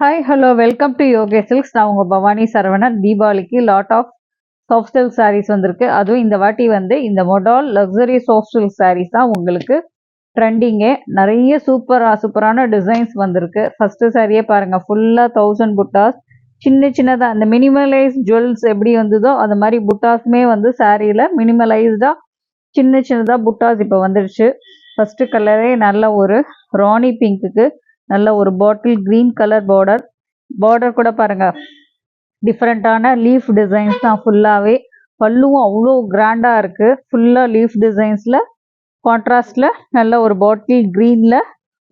Hi hello welcome to Yoge silks. நான் உங்கள் பவானி சரவணன். தீபாவளிக்கு lot of soft silk sarees வந்திருக்கு. அதுவும் இந்த வாட்டி இந்த modal luxury soft silk sarees தான் உங்களுக்கு ட்ரெண்டிங்கே. நிறைய சூப்பரான டிசைன்ஸ் வந்திருக்கு. ஃபர்ஸ்ட் சாரியே பாருங்கள், ஃபுல்லாக 1000 புட்டாஸ். சின்னதாக அந்த மினிமலைஸ் ஜுவல்ஸ் எப்படி வந்ததோ அந்த மாதிரி புட்டாஸுமே சாரியில் மினிமலைஸ்டாக சின்னதாக புட்டாஸ் இப்போ வந்துடுச்சு. ஃபஸ்ட்டு கலரே நல்ல ஒரு ராணி பிங்க்குக்கு நல்ல ஒரு பாட்டில் கிரீன் கலர் பார்டர் கூட பாருங்க, டிஃப்ரெண்ட்டான லீஃப் டிசைன்ஸ் தான் ஃபுல்லாகவே. பல்லுவும் அவ்வளோ கிராண்டாக இருக்குது. ஃபுல்லாக லீஃப் டிசைன்ஸில் கான்ட்ராஸ்டில் நல்ல ஒரு பாட்டில் க்ரீனில்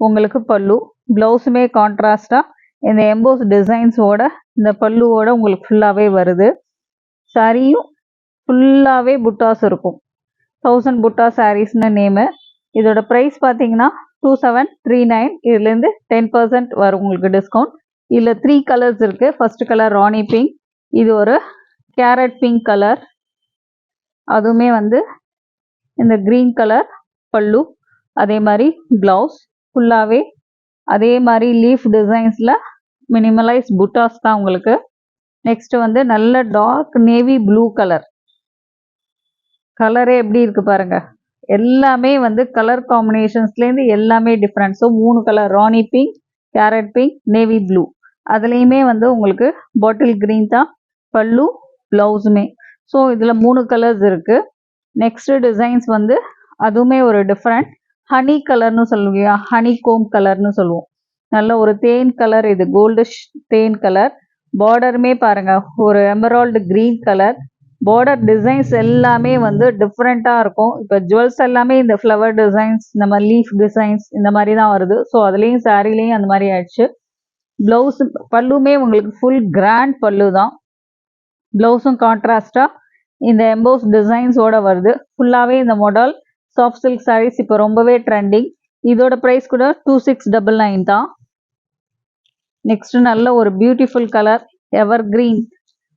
உங்களுக்கு பல்லு. ப்ளவுஸுமே கான்ட்ராஸ்டாக இந்த எம்போஸ் டிசைன்ஸோட இந்த பல்லுவோட உங்களுக்கு ஃபுல்லாகவே வருது. சாரியும் ஃபுல்லாகவே புட்டாஸ் இருக்கும். 1000 புட்டா சாரீஸ்னு நேமு. இதோட ப்ரைஸ் பார்த்தீங்கன்னா 2739. இதுலேருந்து 10% வரும் உங்களுக்கு டிஸ்கவுண்ட். இதில் 3 கலர்ஸ் இருக்குது. ஃபர்ஸ்ட் கலர் ராணி பிங்க், இது ஒரு கேரட் பிங்க் கலர், அதுவுமே இந்த க்ரீன் கலர் பல்லு, அதே மாதிரி ப்ளவுஸ் ஃபுல்லாகவே அதே மாதிரி லீஃப் டிசைன்ஸில் மினிமலைஸ் புட்டாஸ் தான் உங்களுக்கு. நெக்ஸ்ட்டு நல்ல டார்க் நேவி ப்ளூ கலரே எப்படி இருக்குது பாருங்கள். எல்லாமே கலர் காம்பினேஷன்ஸ்லேருந்து எல்லாமே different. So 3 colour, rani pink, carrot pink, navy blue. அதுலேயுமே உங்களுக்கு பாட்டில் க்ரீன் தான் பல்லு, ப்ளவுஸுமே. ஸோ இதில் 3 கலர்ஸ் இருக்குது. நெக்ஸ்ட்டு டிசைன்ஸ் அதுவுமே ஒரு டிஃப்ரெண்ட் ஹனி கலர்னு சொல்லுவியா, ஹனி கோம் கலர்னு சொல்லுவோம். நல்ல ஒரு தேன் கலர், இது கோல்டிஷ் தேன் கலர். பார்டருமே பாருங்கள், ஒரு Emerald green colour. Border designs எல்லாமே டிஃப்ரெண்ட்டாக இருக்கும். இப்போ ஜுவல்ஸ் எல்லாமே இந்த ஃப்ளவர் டிசைன்ஸ், இந்த மாதிரி லீஃப் டிசைன்ஸ் இந்த மாதிரி தான் வருது. ஸோ அதுலேயும் சாரீலேயும் அந்த மாதிரி ஆயிடுச்சு. ப்ளவுஸு பல்லுமே உங்களுக்கு ஃபுல் கிராண்ட் பல்லு தான். ப்ளவுஸும் கான்ட்ராஸ்டாக இந்த எம்போஸ் டிசைன்ஸோட வருது. ஃபுல்லாகவே இந்த மாடல் சாஃப்ட் சில்க் சாரீஸ் இப்போ ரொம்பவே ட்ரெண்டிங். இதோட ப்ரைஸ் கூட 2699 தான். நெக்ஸ்ட்டு நல்ல ஒரு பியூட்டிஃபுல் கலர், எவர் கிரீன்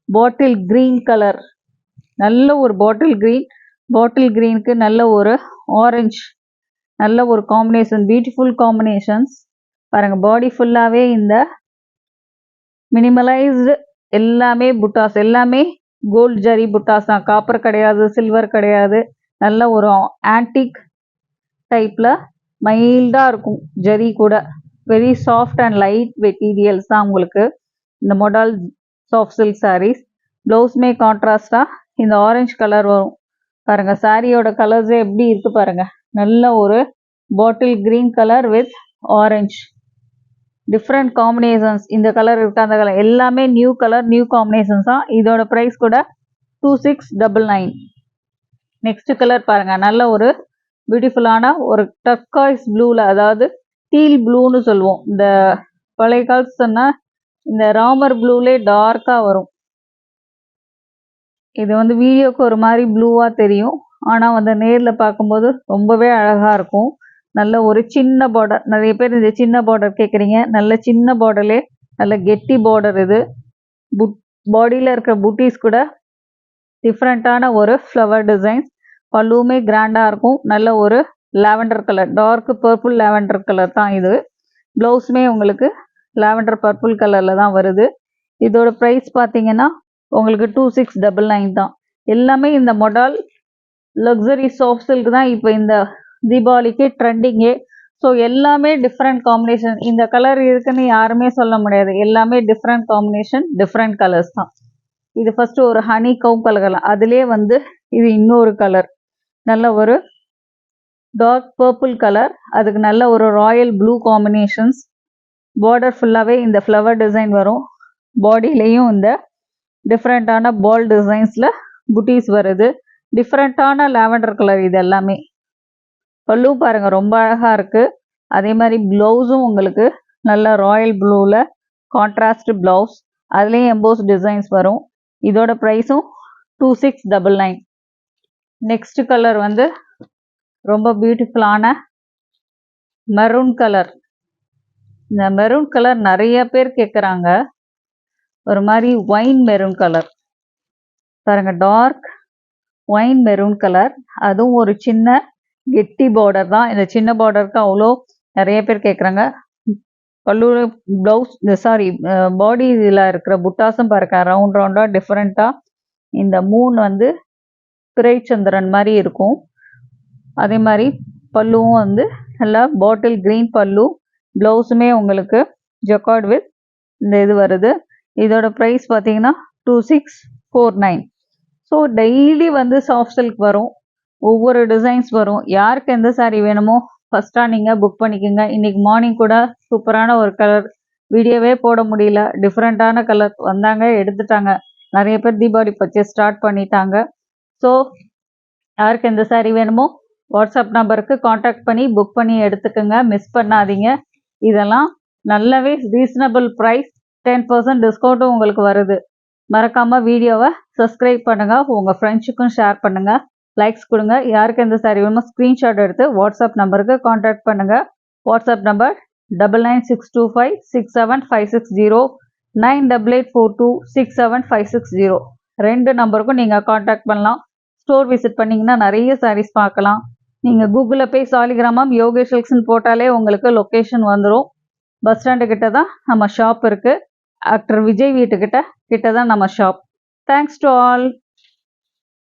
பாட்டில் க்ரீன் கலர். நல்ல ஒரு பாட்டில் க்ரீனுக்கு நல்ல ஒரு ஆரஞ்சு, நல்ல ஒரு காம்பினேஷன், பியூட்டிஃபுல் காம்பினேஷன்ஸ் பாருங்கள். பாடி ஃபுல்லாகவே இந்த மினிமலைஸ்டு எல்லாமே புட்டாஸ், எல்லாமே கோல்ட் ஜரி புட்டாஸ் தான். காப்பர் கிடையாது, சில்வர் கிடையாது. நல்ல ஒரு ஆன்டிக் டைப்பில் மைல்டாக இருக்கும். ஜரி கூட very soft and light materials தான் உங்களுக்கு இந்த மாடல் சாஃப்ட் சில்க் சாரீஸ். ப்ளவுஸுமே கான்ட்ராஸ்டாக இந்த ஆரஞ்சு கலர் வரும் பாருங்கள். சாரியோட கலர்ஸே எப்படி இருக்குது பாருங்கள். நல்ல ஒரு bottle green colour with orange, different combinations. இந்த கலர் இருக்குது, அந்த கலர் எல்லாமே நியூ கலர், நியூ காம்பினேஷன்ஸ் தான். இதோட ப்ரைஸ் கூட 2699. நெக்ஸ்ட் கலர் பாருங்கள், நல்ல ஒரு பியூட்டிஃபுல்லான ஒரு டர்காய்ஸ் ப்ளூவில், அதாவது டீல் ப்ளூன்னு சொல்லுவோம். இந்த பழைய காலத்து சொன்னால் இந்த ராமர் ப்ளூலே டார்க்காக வரும். இது வீடியோக்கு ஒரு மாதிரி ப்ளூவாக தெரியும், ஆனால் நேரில் பார்க்கும்போது ரொம்பவே அழகாக இருக்கும். நல்ல ஒரு சின்ன பார்டர், நிறைய பேர் இந்த சின்ன பார்டர் கேட்குறீங்க. நல்ல சின்ன பார்டர்லே நல்ல கெட்டி பார்டர். இது பாடியில் இருக்கிற புட்டீஸ் கூட டிஃப்ரெண்ட்டான ஒரு ஃப்ளவர் டிசைன்ஸ். பல்லுவுமே கிராண்டாக இருக்கும். நல்ல ஒரு lavender colour, dark purple lavender colour தான் இது. ப்ளவுஸுமே உங்களுக்கு லாவெண்டர் பர்பிள் கலரில் தான் வருது. இதோட ப்ரைஸ் பார்த்தீங்கன்னா உங்களுக்கு 2699 தான். எல்லாமே இந்த மாடல் லக்ஸரி சாஃப்ட் சில்க் தான் இப்போ இந்த தீபாவளிக்கு ட்ரெண்டிங்கே. ஸோ எல்லாமே டிஃப்ரெண்ட் காம்பினேஷன். இந்த கலர் இருக்குன்னு யாருமே சொல்ல முடியாது. எல்லாமே டிஃப்ரெண்ட் காம்பினேஷன், டிஃப்ரெண்ட் கலர்ஸ் தான். இது ஃபஸ்ட்டு ஒரு ஹனி கவும் கலர், அதுலேயே இது இன்னொரு கலர், நல்ல ஒரு டார்க் பர்பிள் கலர். அதுக்கு நல்ல ஒரு ராயல் ப்ளூ காம்பினேஷன்ஸ். பார்டர் ஃபுல்லாகவே இந்த ஃப்ளவர் டிசைன் வரும். பாடியிலையும் இந்த டிஃப்ரெண்ட்டான பால் டிசைன்ஸில் புட்டீஸ் வருது. டிஃப்ரெண்ட்டான லாவெண்டர் கலர் இது எல்லாமே. பல்லு பாருங்கள், ரொம்ப அழகாக இருக்குது. அதே மாதிரி ப்ளவுஸும் உங்களுக்கு நல்ல ராயல் ப்ளூவில் கான்ட்ராஸ்ட் ப்ளவுஸ், அதுலேயும் எம்போஸ் டிசைன்ஸ் வரும். இதோட ப்ரைஸும் 2699. நெக்ஸ்ட் கலர் ரொம்ப பியூட்டிஃபுல்லான மெரூன் கலர். இந்த மெரூன் கலர் நிறைய பேர் கேட்குறாங்க. ஒரு மாதிரி ஒயின் மெரூன் கலர் பாருங்கள், டார்க் ஒயின் மெரூன் கலர். அதுவும் ஒரு சின்ன கெட்டி பார்டர் தான். இந்த சின்ன பார்டருக்கு அவ்வளோ நிறைய பேர் கேட்குறாங்க. பல்லு ப்ளவுஸ் சாரி பாடியில் இருக்கிற புட்டாஸும் பாருங்க ரவுண்ட் ரவுண்டாக டிஃப்ரெண்ட்டாக இந்த மூணு வந்து பிறைச்சந்திரன் மாதிரி இருக்கும். அதே மாதிரி பல்லுவும் வந்து நல்லா பாட்டில் க்ரீன் பல்லு, ப்ளவுஸுமே உங்களுக்கு ஜக்கார்ட் வித் இந்த இது வருது. இதோட ப்ரைஸ் பார்த்தீங்கன்னா 2649. ஸோ டெய்லி வந்து சாஃப்ட் சில்க் வரும், ஒவ்வொரு டிசைன்ஸ் வரும். யாருக்கு எந்த சாரீ வேணுமோ ஃபஸ்ட்டாக நீங்கள் புக் பண்ணிக்கோங்க. இன்றைக்கி மார்னிங் கூட சூப்பரான ஒரு கலர், வீடியோவே போட முடியல, டிஃப்ரெண்ட்டான கலர் வந்தாங்க, எடுத்துட்டாங்க. நிறைய பேர் தீபாவளி பர்ச்சேஸ் ஸ்டார்ட் பண்ணிட்டாங்க. ஸோ யாருக்கு எந்த சாரீ வேணுமோ வாட்ஸ்அப் நம்பருக்கு காண்டாக்ட் பண்ணி புக் பண்ணி எடுத்துக்கோங்க, மிஸ் பண்ணாதீங்க. இதெல்லாம் நல்லாவே ரீசனபிள் ப்ரைஸ், 10% டிஸ்கவுண்ட்டும் உங்களுக்கு வருது. மறக்காமல் வீடியோவை சப்ஸ்கிரைப் பண்ணுங்கள், உங்கள் ஃப்ரெண்ட்ஸுக்கும் ஷேர் பண்ணுங்கள், லைக்ஸ் கொடுங்க. யாருக்கு எந்த சாரீ வேணுமோ ஸ்க்ரீன்ஷாட் எடுத்து வாட்ஸ்அப் நம்பருக்கு காண்டாக்ட் பண்ணுங்கள். WhatsApp number 9962567560, 9884267560. 2 நம்பருக்கும் நீங்கள் காண்டாக்ட் பண்ணலாம். ஸ்டோர் விசிட் பண்ணிங்கன்னா நிறைய சாரீஸ் பார்க்கலாம். நீங்கள் கூகுளில் போய் சாலிகிராமம் யோகேஷ் சில்க்ஸ்னு போட்டாலே உங்களுக்கு லொக்கேஷன் வந்துடும். பஸ் ஸ்டாண்டு கிட்ட தான் நம்ம ஷாப் இருக்குது. ஆக்டர் விஜய் வீட்டுக்கிட்ட தான் நம்ம ஷாப். Thanks to all.